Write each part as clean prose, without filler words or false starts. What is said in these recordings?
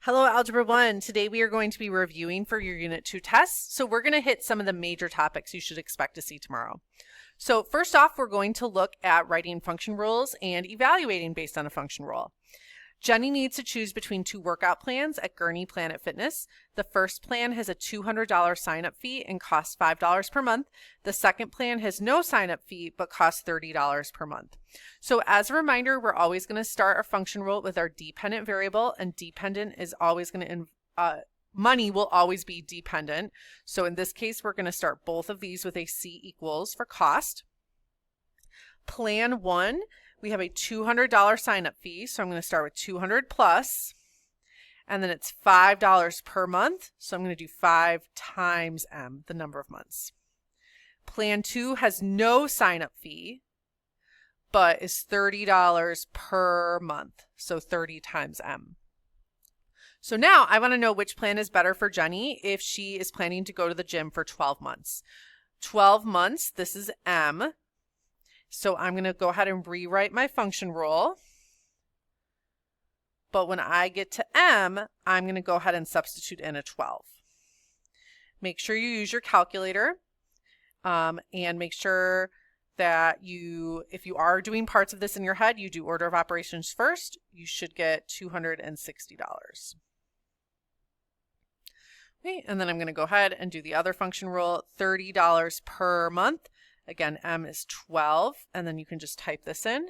Hello, Algebra 1. Today we are going to be reviewing for your Unit 2 tests. So we're going to hit some of the major topics you should expect to see tomorrow. So first off, we're going to look at writing function rules and evaluating based on a function rule. Jenny needs to choose between two workout plans at Gurney Planet Fitness. The first plan has a $200 sign-up fee and costs $5 per month. The second plan has no sign-up fee but costs $30 per month. So as a reminder, we're always going to start our function rule with our dependent variable, and dependent is always going to money will always be dependent. So in this case, we're going to start both of these with a C equals for cost. Plan 1, we have a $200 sign-up fee, so I'm going to start with 200 plus, and then it's $5 per month, so I'm going to do 5 times M, the number of months. Plan 2 has no sign-up fee, but is $30 per month, so 30 times M. So now I want to know which plan is better for Jenny if she is planning to go to the gym for 12 months. 12 months, this is M. So I'm going to go ahead and rewrite my function rule. But when I get to M, I'm going to go ahead and substitute in a 12. Make sure you use your calculator and make sure that if you are doing parts of this in your head, you do order of operations first. You should get $260. Okay, and then I'm going to go ahead and do the other function rule, $30 per month. Again, M is 12, and then you can just type this in,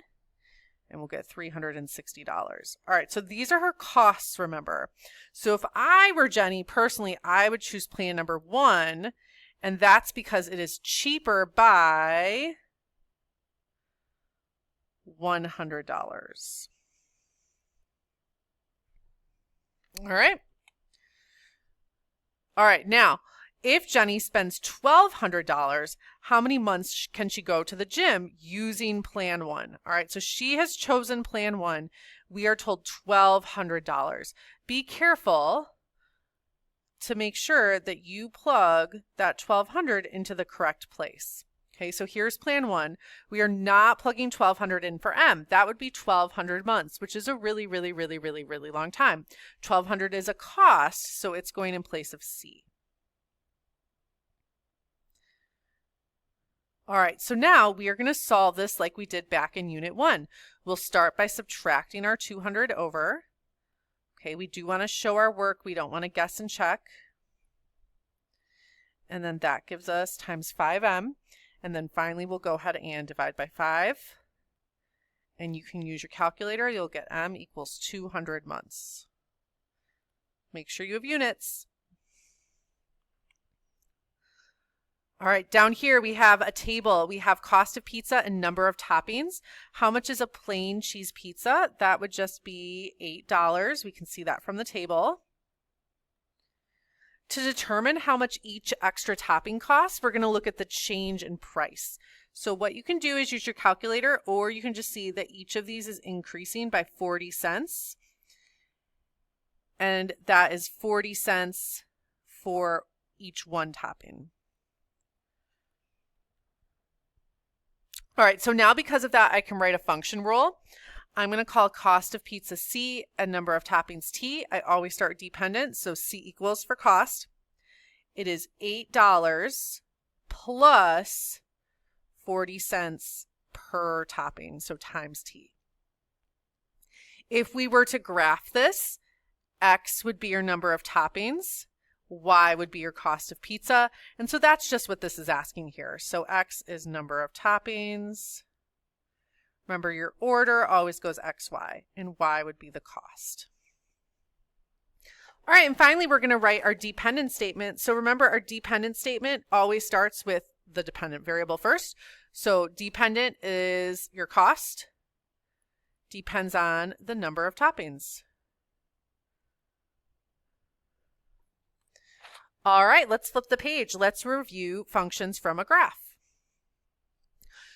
and we'll get $360. All right, so these are her costs, remember. So if I were Jenny, personally, I would choose plan number 1, and that's because it is cheaper by $100. All right. All right, now, if Jenny spends $1,200, how many months can she go to the gym using plan 1? All right, so she has chosen plan 1. We are told $1,200. Be careful to make sure that you plug that $1,200 into the correct place. Okay, so here's plan 1. We are not plugging $1,200 in for M. That would be 1,200 months, which is a really long time. $1,200 is a cost, so it's going in place of C. All right, so now we are going to solve this like we did back in Unit 1. We'll start by subtracting our 200 over. Okay, we do want to show our work. We don't want to guess and check. And then that gives us times 5M. And then finally, we'll go ahead and divide by 5. And you can use your calculator. You'll get M equals 200 months. Make sure you have units. All right, down here we have a table. We have cost of pizza and number of toppings. How much is a plain cheese pizza? That would just be $8. We can see that from the table. To determine how much each extra topping costs, we're going to look at the change in price. So what you can do is use your calculator, or you can just see that each of these is increasing by 40 cents. And that is 40 cents for each one topping. All right, so now because of that, I can write a function rule. I'm going to call cost of pizza C and number of toppings T. I always start dependent, so C equals for cost. It is $8 plus 40 cents per topping, so times T. If we were to graph this, X would be your number of toppings. Y would be your cost of pizza. And so that's just what this is asking here. So X is number of toppings. Remember, your order always goes XY, and Y would be the cost. All right, and finally, we're going to write our dependent statement. So remember, our dependent statement always starts with the dependent variable first. So dependent is your cost, depends on the number of toppings. All right, let's flip the page. Let's review functions from a graph.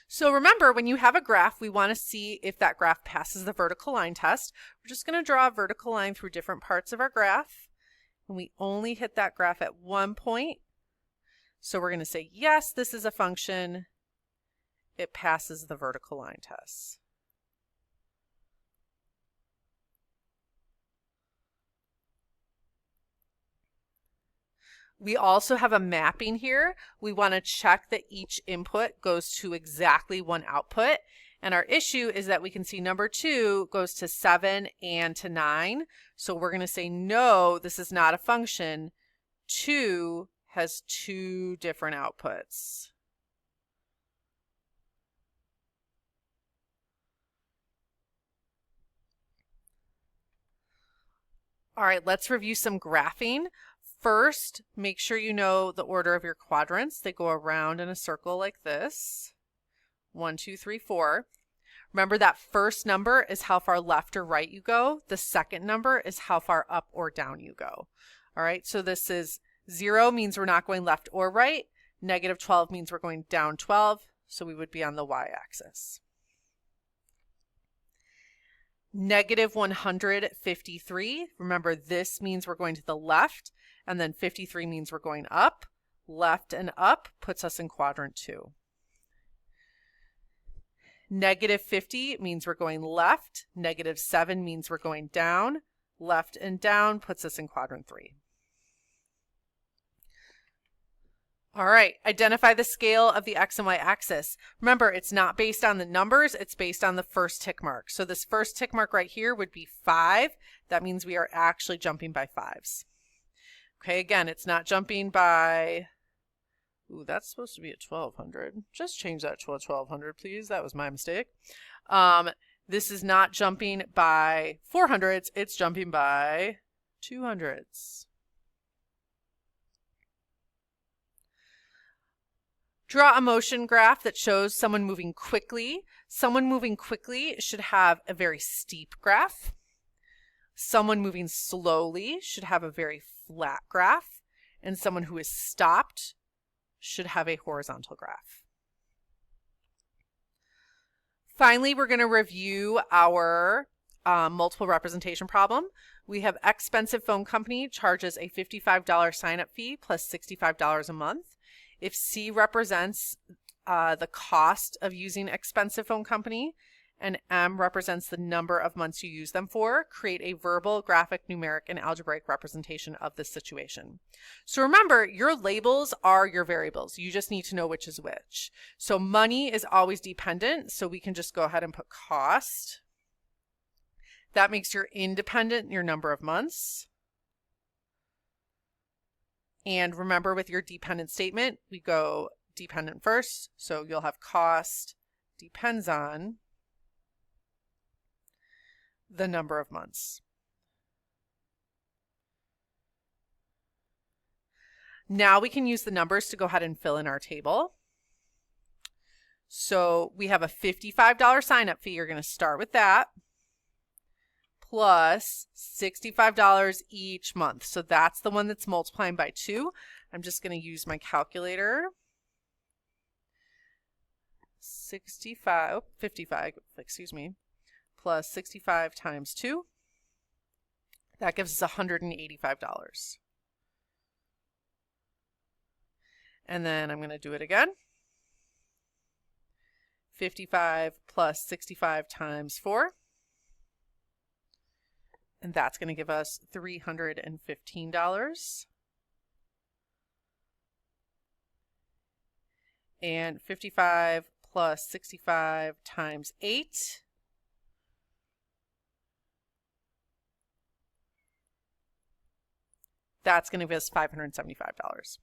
So remember, when you have a graph, we want to see if that graph passes the vertical line test. We're just going to draw a vertical line through different parts of our graph. And we only hit that graph at one point. So we're going to say, yes, this is a function. It passes the vertical line test. . We also have a mapping here. We want to check that each input goes to exactly one output. And our issue is that we can see number 2 goes to 7 and to 9. So we're going to say, no, this is not a function. 2 has 2 different outputs. All right, let's review some graphing. First, make sure you know the order of your quadrants. They go around in a circle like this. 1, 2, 3, 4. Remember that first number is how far left or right you go. The second number is how far up or down you go. All right, so this is 0 means we're not going left or right. Negative 12 means we're going down 12, so we would be on the y-axis. Negative 153, remember this means we're going to the left, and then 53 means we're going up. Left and up puts us in quadrant 2. Negative 50 means we're going left. Negative 7 means we're going down. Left and down puts us in quadrant 3. All right, identify the scale of the x and y axis. Remember, it's not based on the numbers, it's based on the first tick mark. So this first tick mark right here would be 5. That means we are actually jumping by 5s. Okay, again, it's not jumping by, ooh, that's supposed to be at 1200. Just change that to a 1200, please. That was my mistake. This is not jumping by 400s, it's jumping by 200s. Draw a motion graph that shows someone moving quickly. Someone moving quickly should have a very steep graph. Someone moving slowly should have a very flat graph. And someone who is stopped should have a horizontal graph. Finally, we're going to review our multiple representation problem. We have expensive phone company charges a $55 sign-up fee plus $65 a month. If C represents the cost of using expensive phone company and M represents the number of months you use them for, create a verbal, graphic, numeric, and algebraic representation of this situation. So remember, your labels are your variables. You just need to know which is which. So money is always dependent, so we can just go ahead and put cost. That makes your independent your number of months. And remember, with your dependent statement, we go dependent first. So you'll have cost depends on the number of months. Now we can use the numbers to go ahead and fill in our table. So we have a $55 sign-up fee. You're going to start with that. Plus $65 each month. So that's the one that's multiplying by 2. I'm just going to use my calculator. 55, excuse me, plus 65 times 2. That gives us $185. And then I'm going to do it again. 55 plus 65 times 4. And that's going to give us $315. And 55 plus 65 times 8. That's going to give us $575.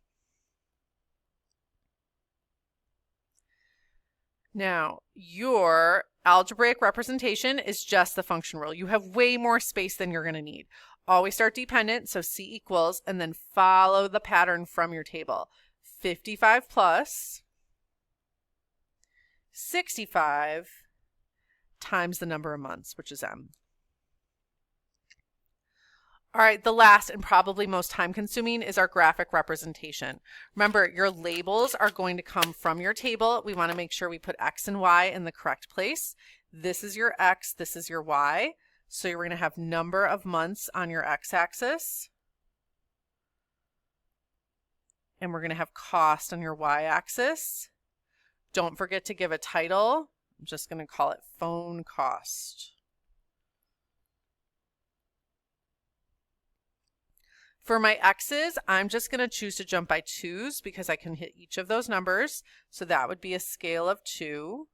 Now, your algebraic representation is just the function rule. You have way more space than you're going to need. Always start dependent, so C equals, and then follow the pattern from your table. 55 plus 65 times the number of months, which is M. All right, the last and probably most time-consuming is our graphic representation. Remember, your labels are going to come from your table. We want to make sure we put X and Y in the correct place. This is your X, this is your Y. So you're going to have number of months on your X-axis. And we're going to have cost on your Y-axis. Don't forget to give a title. I'm just going to call it phone cost. For my x's, I'm just going to choose to jump by 2's because I can hit each of those numbers. So that would be a scale of 2.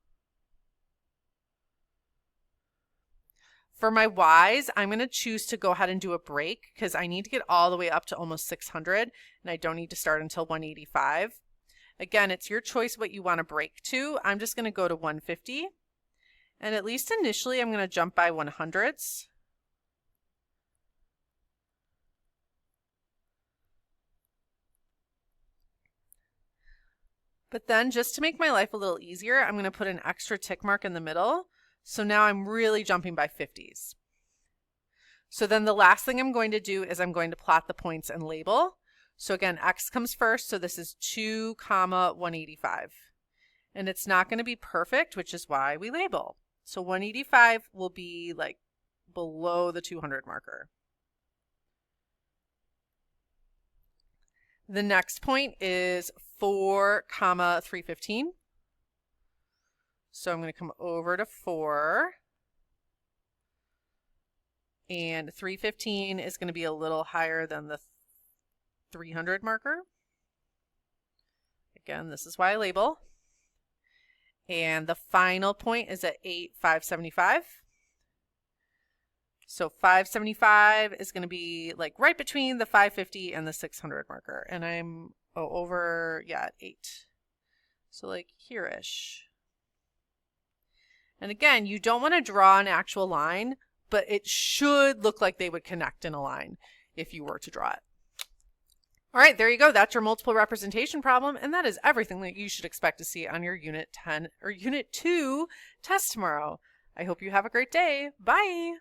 For my y's, I'm going to choose to go ahead and do a break because I need to get all the way up to almost 600 and I don't need to start until 185. Again, it's your choice what you want to break to. I'm just going to go to 150. And at least initially, I'm going to jump by 100ths. But then just to make my life a little easier, I'm going to put an extra tick mark in the middle. So now I'm really jumping by 50s. So then the last thing I'm going to do is I'm going to plot the points and label. So again, x comes first. So this is 2, 185. And it's not going to be perfect, which is why we label. So 185 will be like below the 200 marker. The next point is 4, 315. So I'm going to come over to 4. And 315 is going to be a little higher than the 300 marker. Again, this is why I label. And the final point is at 8, 575. So 575 is going to be like right between the 550 and the 600 marker. And I'm over, at 8. So like here-ish. And again, you don't want to draw an actual line, but it should look like they would connect in a line if you were to draw it. All right, there you go. That's your multiple representation problem. And that is everything that you should expect to see on your Unit 10 or Unit 2 test tomorrow. I hope you have a great day. Bye.